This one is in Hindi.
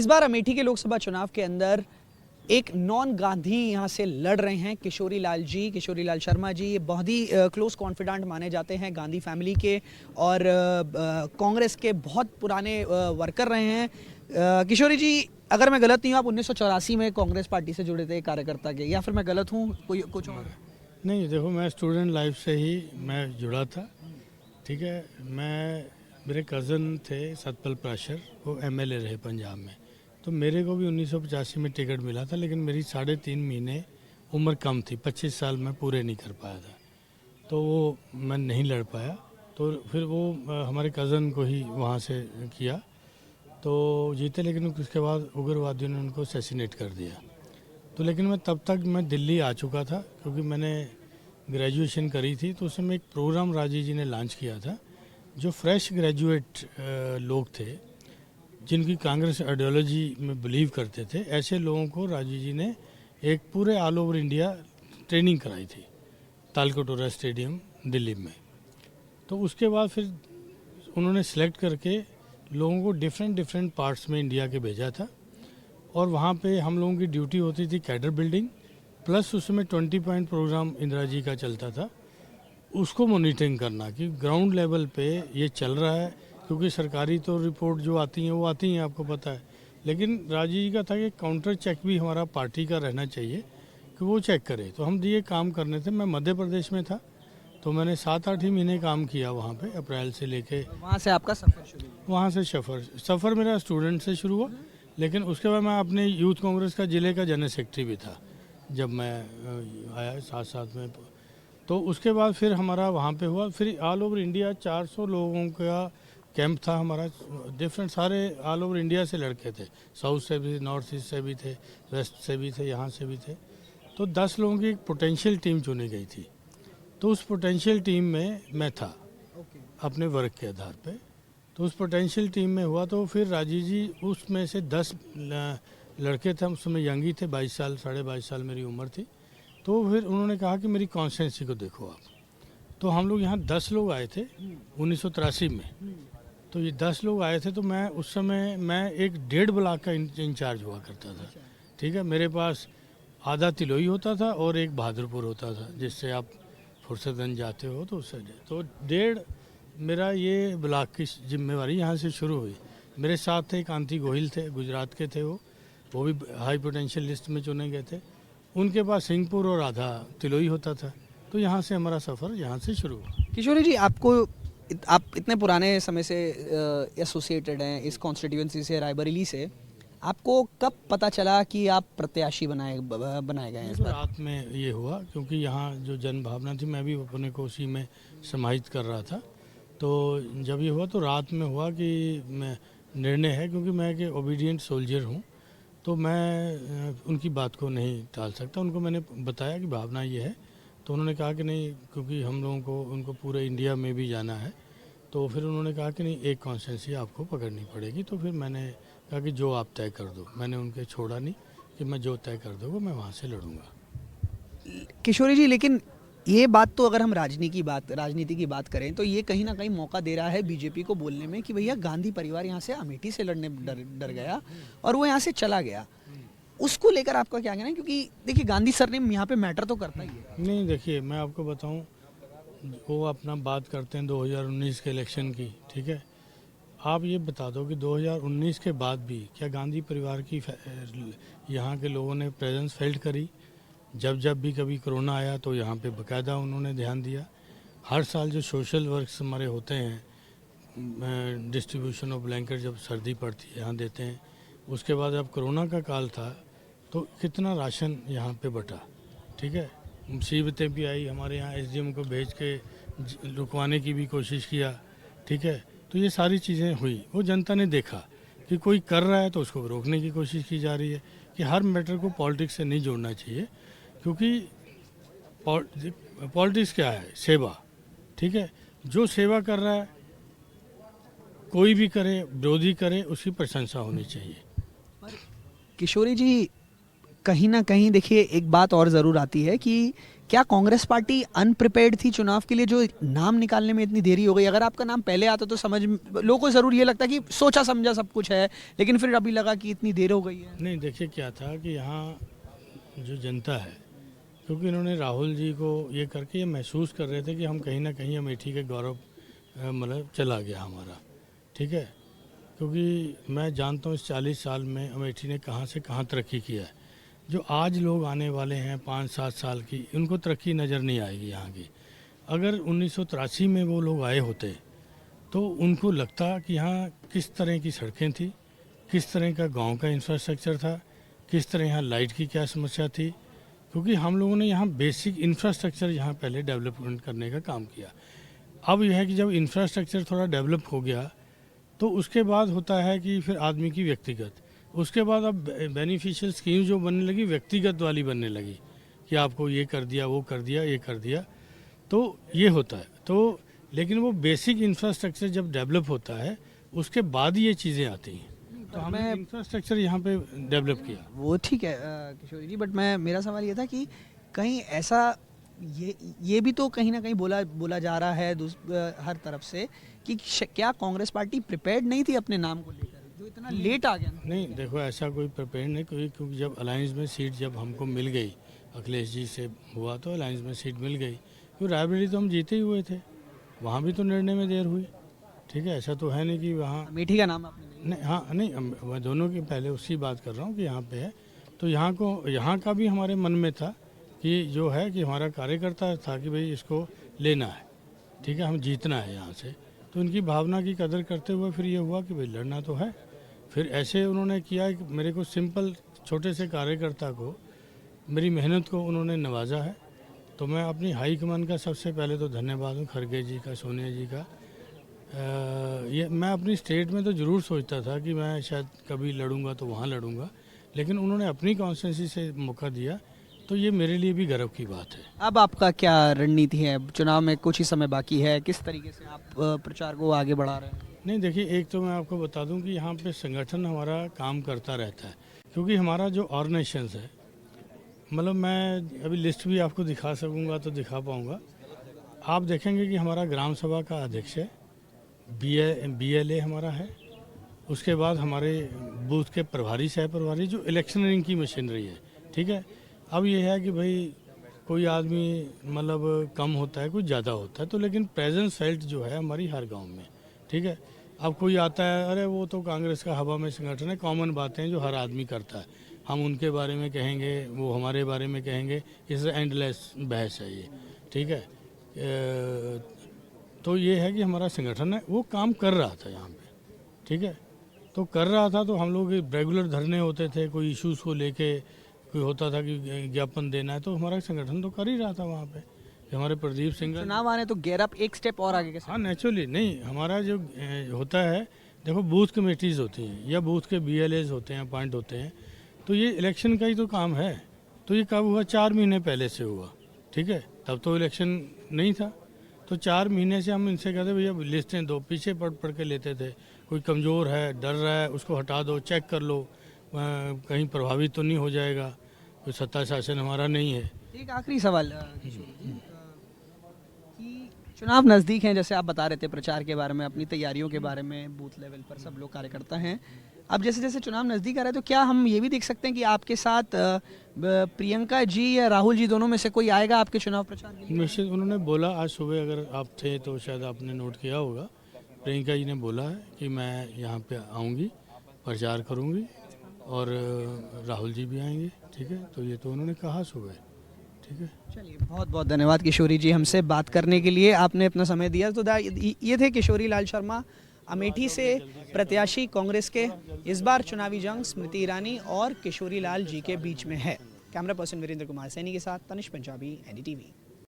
बार अमेठी के लोकसभा चुनाव के अंदर एक नॉन गांधी यहाँ से लड़ रहे हैं किशोरी लाल शर्मा जी। ये बहुत ही क्लोज कॉन्फिडेंट माने जाते हैं गांधी फैमिली के और कांग्रेस के बहुत पुराने वर्कर रहे हैं। किशोरी जी, अगर मैं गलत नहीं हूँ, आप 1984 में कांग्रेस पार्टी से जुड़े थे कार्यकर्ता के, या फिर मैं गलत हूँ, कोई कुछ और? नहीं, देखो मैं स्टूडेंट लाइफ से ही मैं जुड़ा था। ठीक है, मेरे कज़न थे सतपाल प्राशर, वो एमएलए रहे पंजाब में। तो मेरे को भी 1985 में टिकट मिला था, लेकिन मेरी 3.5 महीने उम्र कम थी, 25 साल मैं पूरे नहीं कर पाया था, तो वो मैं नहीं लड़ पाया। तो फिर वो हमारे कज़न को ही वहाँ से किया तो जीते, लेकिन उसके बाद उग्रवादियों ने उनको असैसिनेट कर दिया। तो लेकिन मैं तब तक मैं दिल्ली आ चुका था, क्योंकि मैंने ग्रेजुएशन करी थी। तो उस समय एक प्रोग्राम राजीव जी ने लॉन्च किया था, जो फ्रेश ग्रेजुएट लोग थे जिनकी कांग्रेस आइडियोलॉजी में बिलीव करते थे, ऐसे लोगों को राजीव जी ने एक पूरे ऑल ओवर इंडिया ट्रेनिंग कराई थी तालकटोरा स्टेडियम दिल्ली में। तो उसके बाद फिर उन्होंने सेलेक्ट करके लोगों को डिफरेंट पार्ट्स में इंडिया के भेजा था, और वहाँ पे हम लोगों की ड्यूटी होती थी कैडर बिल्डिंग, प्लस उसमें 20 पॉइंट प्रोग्राम इंदिरा जी का चलता था, उसको मॉनिटरिंग करना कि ग्राउंड लेवल पे ये चल रहा है। क्योंकि सरकारी तो रिपोर्ट जो आती हैं वो आती हैं, आपको पता है, लेकिन राजीव जी का था कि काउंटर चेक भी हमारा पार्टी का रहना चाहिए कि वो चेक करे। तो हम ये काम करने थे। मैं मध्य प्रदेश में था, तो मैंने 7-8 ही महीने काम किया वहाँ पे, अप्रैल से लेके। वहाँ से आपका सफर शुरू हुआ? वहाँ से सफ़र मेरा स्टूडेंट से शुरू हुआ, लेकिन उसके बाद मैं अपने यूथ कांग्रेस का ज़िले का जनरल सेक्रेटरी भी था जब मैं आया साथ में। तो उसके बाद फिर हमारा वहाँ पे हुआ, फिर ऑल ओवर इंडिया 400 लोगों का कैंप था हमारा। डिफरेंट सारे ऑल ओवर इंडिया से लड़के थे, साउथ से भी, नॉर्थ ईस्ट से भी थे, वेस्ट से भी थे, यहाँ से भी थे। तो 10 लोगों की एक पोटेंशियल टीम चुनी गई थी। तो उस पोटेंशियल टीम में मैं था अपने वर्क के आधार पे। तो उस पोटेंशियल टीम में हुआ, तो फिर राजीव जी उसमें से 10 लड़के थे, उस समय यंग ही थे, 22 साल 22.5 साल मेरी उम्र थी। तो फिर उन्होंने कहा कि मेरी कॉन्स्टिट्यूंसी को देखो आप। तो हम लोग यहाँ 10 लोग आए थे 1983 में। तो ये 10 लोग आए थे, तो मैं उस समय मैं एक 1.5 ब्लॉक का इंचार्ज हुआ करता था। ठीक है, मेरे पास आधा तिलोई होता था और एक बहादुरपुर होता था, जिससे आप फुर्सतगंज जाते हो तो उससे। तो 1.5 मेरा ये ब्लॉक की जिम्मेवारी यहाँ से शुरू हुई। मेरे साथ थे कांति गोहिल थे, गुजरात के थे, वो भी हाई पोटेंशियल लिस्ट में चुने गए थे। उनके पास सिंहपुर और आधा तिलोई होता था। तो यहाँ से हमारा सफ़र यहाँ से शुरू हुआ। किशोरी जी, आप इतने पुराने समय से एसोसिएटेड हैं इस कॉन्स्टिट्यूएंसी से, रायबरेली से, आपको कब पता चला कि आप प्रत्याशी बनाए गए हैं इस बार? रात में ये हुआ, क्योंकि यहाँ जो जन भावना थी, मैं भी अपने को उसी में समाहित कर रहा था। तो जब ये हुआ तो रात में हुआ कि मैं निर्णय है, क्योंकि मैं एक ओबीडियंट सोल्जर हूँ, तो मैं उनकी बात को नहीं टाल सकता। उनको मैंने बताया कि भावना ये है, तो उन्होंने कहा कि नहीं, क्योंकि हम लोगों को उनको पूरे इंडिया में भी जाना है। तो फिर उन्होंने कहा कि नहीं, एक कॉन्स्टिट्यूंसी आपको पकड़नी पड़ेगी। तो फिर मैंने कहा कि जो आप तय कर दो। मैंने उनके छोड़ा नहीं कि मैं जो तय कर दूँगा मैं वहाँ से लड़ूंगा। किशोरी जी, लेकिन ये बात तो अगर हम राजनीति की बात करें, तो ये कहीं ना कहीं मौका दे रहा है बीजेपी को बोलने में कि भैया गांधी परिवार यहाँ से अमेठी से लड़ने डर गया और वो यहाँ से चला गया। उसको लेकर आपका क्या कहना है? क्योंकि देखिए, गांधी सरनेम यहाँ पे मैटर तो करता ही है। नहीं, देखिए मैं आपको बताऊं, वो अपना बात करते हैं 2019 के इलेक्शन की। ठीक है, आप ये बता दो कि 2019 के बाद भी क्या गांधी परिवार की यहाँ के लोगों ने प्रेजेंस फेल्ट करी? जब भी कभी कोरोना आया तो यहाँ पे बाकायदा उन्होंने ध्यान दिया। हर साल जो सोशल वर्क्स हमारे होते हैं, डिस्ट्रीब्यूशन ऑफ ब्लैंकेट जब सर्दी पड़ती है यहाँ देते हैं। उसके बाद जब कोरोना का काल था तो कितना राशन यहाँ पे बटा। ठीक है, मुसीबतें भी आई, हमारे यहाँ एसडीएम को भेज के रुकवाने की भी कोशिश किया। ठीक है, तो ये सारी चीज़ें हुई, वो जनता ने देखा कि कोई कर रहा है तो उसको रोकने की कोशिश की जा रही है कि हर मैटर को पॉलिटिक्स से नहीं जोड़ना चाहिए, क्योंकि पॉलिटिक्स क्या है? सेवा। ठीक है, जो सेवा कर रहा है, कोई भी करे, विरोधी करे, उसकी प्रशंसा होनी चाहिए। किशोरी जी, कहीं ना कहीं देखिए, एक बात और ज़रूर आती है कि क्या कांग्रेस पार्टी अनप्रिपेयर्ड थी चुनाव के लिए जो नाम निकालने में इतनी देरी हो गई? अगर आपका नाम पहले आता तो समझ लोगों को ज़रूर ये लगता कि सोचा समझा सब कुछ है, लेकिन फिर अभी लगा कि इतनी देर हो गई है। नहीं, देखिए क्या था कि यहाँ जो जनता है, क्योंकि इन्होंने राहुल जी को ये करके ये महसूस कर रहे थे कि हम कहीं ना कहीं अमेठी के गौरव मतलब चला गया हमारा, ठीक है। क्योंकि मैं जानता हूँ इस 40 साल में अमेठी ने कहाँ से कहाँ तरक्की किया है। जो आज लोग आने वाले हैं 5-7 साल की, उनको तरक्की नज़र नहीं आएगी यहाँ की। अगर 1983 में वो लोग आए होते तो उनको लगता कि यहाँ किस तरह की सड़कें थी, किस तरह का गांव का इंफ्रास्ट्रक्चर था, किस तरह यहाँ लाइट की क्या समस्या थी। क्योंकि हम लोगों ने यहाँ बेसिक इंफ्रास्ट्रक्चर यहाँ पहले डेवलपमेंट करने का काम किया। अब यह है कि जब इंफ्रास्ट्रक्चर थोड़ा डेवलप हो गया तो उसके बाद होता है कि फिर आदमी की व्यक्तिगत, उसके बाद अब बेनिफिशियल स्कीम जो बनने लगी व्यक्तिगत वाली बनने लगी कि आपको ये कर दिया, वो कर दिया, ये कर दिया, तो ये होता है। तो लेकिन वो बेसिक इंफ्रास्ट्रक्चर जब डेवलप होता है उसके बाद ये चीज़ें आती हैं। तो हमने इंफ्रास्ट्रक्चर यहाँ पे डेवलप किया। वो ठीक है किशोरी जी, बट मेरा सवाल ये था कि कहीं ऐसा ये भी तो कहीं ना कहीं बोला जा रहा है हर तरफ से कि क्या कांग्रेस पार्टी प्रिपेयर्ड नहीं थी अपने नाम को लेकर, जो इतना लेट आ गया? नहीं, देखो ऐसा कोई प्रिपेयर नहीं, क्योंकि जब अलायंस में सीट जब हमको मिल गई, अखिलेश जी से हुआ तो अलायंस में सीट मिल गई, क्योंकि रायबरेली तो हम जीते ही हुए थे, वहाँ भी तो निर्णय में देर हुई, ठीक है। ऐसा तो है नहीं कि वहाँ अमेठी का नाम आपने नहीं, हाँ नहीं, मैं दोनों की पहले उसकी बात कर रहा हूँ कि यहाँ पे है, तो यहाँ का भी हमारे मन में था कि जो है कि हमारा कार्यकर्ता था कि भाई इसको लेना है, ठीक है, हम जीतना है यहाँ से। तो उनकी भावना की कदर करते हुए फिर ये हुआ कि भाई लड़ना तो है। फिर ऐसे उन्होंने किया कि मेरे को सिंपल छोटे से कार्यकर्ता को मेरी मेहनत को उन्होंने नवाजा है। तो मैं अपनी हाई कमान का सबसे पहले तो धन्यवाद हूँ, खड़गे जी का, सोनिया जी का। ये मैं अपनी स्टेट में तो ज़रूर सोचता था कि मैं शायद कभी लड़ूंगा तो वहाँ लड़ूंगा, लेकिन उन्होंने अपनी कॉन्स्टिट्यूंसी से मौका दिया, तो ये मेरे लिए भी गर्व की बात है। अब आपका क्या रणनीति है? चुनाव में कुछ ही समय बाकी है, किस तरीके से आप प्रचार को आगे बढ़ा रहे हैं? नहीं, देखिए एक तो मैं आपको बता दूं कि यहाँ पे संगठन हमारा काम करता रहता है, क्योंकि हमारा जो ऑर्गेनाइजेशंस है, मतलब मैं अभी लिस्ट भी आपको दिखा सकूंगा तो दिखा पाऊंगा। आप देखेंगे कि हमारा ग्राम सभा का अध्यक्ष है, BLA हमारा है, उसके बाद हमारे बूथ के प्रभारी, सह प्रभारी, जो इलेक्शनरिंग की मशीनरी है, ठीक है। अब ये है कि भाई कोई आदमी मतलब कम होता है, कुछ ज़्यादा होता है, तो लेकिन प्रेजेंस फेल्ट जो है हमारी हर गांव में, ठीक है। अब कोई आता है, अरे वो तो कांग्रेस का हवा में संगठन है, कॉमन बातें हैं जो हर आदमी करता है, हम उनके बारे में कहेंगे, वो हमारे बारे में कहेंगे, इससे एंडलेस बहस है ये, ठीक है। तो ये है कि हमारा संगठन है वो काम कर रहा था यहाँ पे, ठीक है। तो कर रहा था तो हम लोग रेगुलर धरने होते थे, कोई इश्यूज़ को लेके कोई होता था कि ज्ञापन देना है, तो हमारा संगठन तो कर ही रहा था वहाँ पे। हमारे प्रदीप सिंह चुनाव आने तो गैर अप एक स्टेप और आगे कैसे? हाँ नेचुरली, नहीं हमारा जो होता है, देखो बूथ कमेटीज़ होती हैं या बूथ के BLAs होते हैं, अपॉइंट होते हैं, तो ये इलेक्शन का ही तो काम है। तो ये कब हुआ? 4 महीने पहले से हुआ, ठीक है। तब तो इलेक्शन नहीं था, तो 4 महीने से हम इनसे कहते भैया लिस्टें दो, पीछे पढ़ के लेते थे। कोई कमज़ोर है, डर रहा है, उसको हटा दो, चेक कर लो कहीं प्रभावित तो नहीं हो जाएगा, कोई सत्ता शासन हमारा नहीं है। एक आखिरी सवाल कि चुनाव नज़दीक हैं, जैसे आप बता रहे थे प्रचार के बारे में, अपनी तैयारियों के बारे में, बूथ लेवल पर सब लोग कार्यकर्ता हैं। अब जैसे जैसे चुनाव नज़दीक आ रहा है तो क्या हम ये भी देख सकते हैं कि आपके साथ प्रियंका जी या राहुल जी दोनों में से कोई आएगा आपके चुनाव प्रचार के लिए? निश्चित, उन्होंने बोला आज सुबह, अगर आप थे तो शायद आपने नोट किया होगा, प्रियंका जी ने बोला है कि मैं यहाँ पे आऊँगी, प्रचार करूँगी, और राहुल जी भी आएंगे, ठीक है। तो ये तो उन्होंने कहा सुबह, ठीक है। चलिए, बहुत बहुत धन्यवाद किशोरी जी हमसे बात करने के लिए, आपने अपना समय दिया। तो ये थे किशोरी लाल शर्मा, अमेठी से प्रत्याशी कांग्रेस के। इस बार चुनावी जंग स्मृति ईरानी और किशोरी लाल जी के बीच में है। कैमरा पर्सन वीरेंद्र कुमार सैनी के साथ तनिष पंजाबी, NDTV।